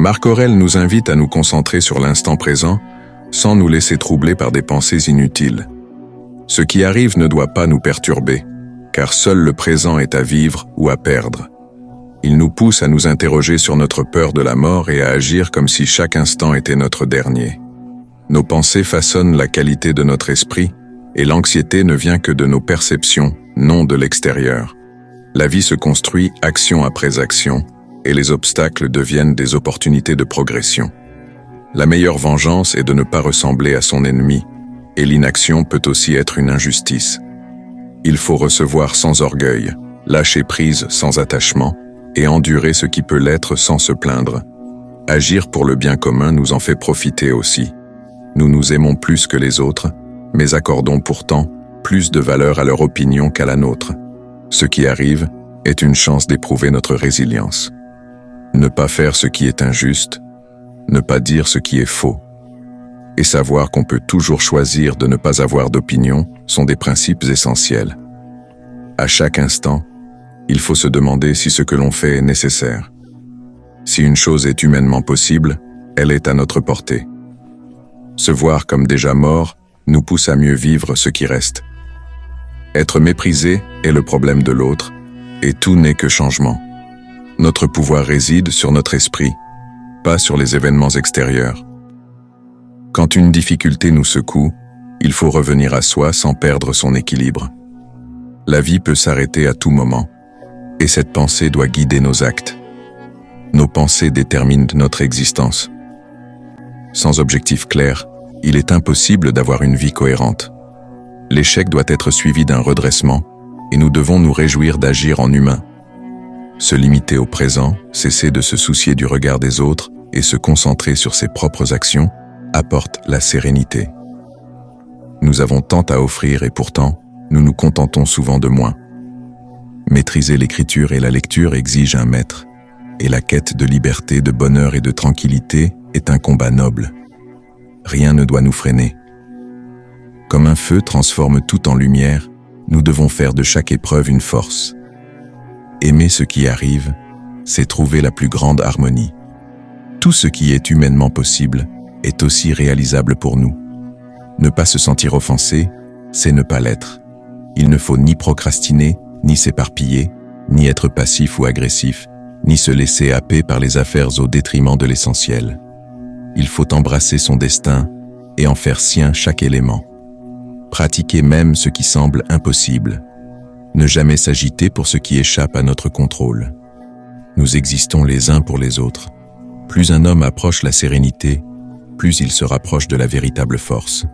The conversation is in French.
Marc Aurèle nous invite à nous concentrer sur l'instant présent sans nous laisser troubler par des pensées inutiles. Ce qui arrive ne doit pas nous perturber, car seul le présent est à vivre ou à perdre. Il nous pousse à nous interroger sur notre peur de la mort et à agir comme si chaque instant était notre dernier. Nos pensées façonnent la qualité de notre esprit, et l'anxiété ne vient que de nos perceptions, non de l'extérieur. La vie se construit action après action, et les obstacles deviennent des opportunités de progression. La meilleure vengeance est de ne pas ressembler à son ennemi, et l'inaction peut aussi être une injustice. Il faut recevoir sans orgueil, lâcher prise sans attachement, et endurer ce qui peut l'être sans se plaindre. Agir pour le bien commun nous en fait profiter aussi. Nous nous aimons plus que les autres, mais accordons pourtant plus de valeur à leur opinion qu'à la nôtre. Ce qui arrive est une chance d'éprouver notre résilience. Ne pas faire ce qui est injuste, ne pas dire ce qui est faux, et savoir qu'on peut toujours choisir de ne pas avoir d'opinion sont des principes essentiels. À chaque instant, il faut se demander si ce que l'on fait est nécessaire. Si une chose est humainement possible, elle est à notre portée. Se voir comme déjà mort nous pousse à mieux vivre ce qui reste. Être méprisé est le problème de l'autre, et tout n'est que changement. Notre pouvoir réside sur notre esprit, pas sur les événements extérieurs. Quand une difficulté nous secoue, il faut revenir à soi sans perdre son équilibre. La vie peut s'arrêter à tout moment, et cette pensée doit guider nos actes. Nos pensées déterminent notre existence. Sans objectif clair, il est impossible d'avoir une vie cohérente. L'échec doit être suivi d'un redressement, et nous devons nous réjouir d'agir en humain. Se limiter au présent, cesser de se soucier du regard des autres et se concentrer sur ses propres actions apporte la sérénité. Nous avons tant à offrir et pourtant, nous nous contentons souvent de moins. Maîtriser l'écriture et la lecture exige un maître, et la quête de liberté, de bonheur et de tranquillité est un combat noble. Rien ne doit nous freiner. Comme un feu transforme tout en lumière, nous devons faire de chaque épreuve une force. Aimer ce qui arrive, c'est trouver la plus grande harmonie. Tout ce qui est humainement possible est aussi réalisable pour nous. Ne pas se sentir offensé, c'est ne pas l'être. Il ne faut ni procrastiner, ni s'éparpiller, ni être passif ou agressif, ni se laisser happer par les affaires au détriment de l'essentiel. Il faut embrasser son destin et en faire sien chaque élément. Pratiquer même ce qui semble impossible. Ne jamais s'agiter pour ce qui échappe à notre contrôle. Nous existons les uns pour les autres. Plus un homme approche la sérénité, plus il se rapproche de la véritable force.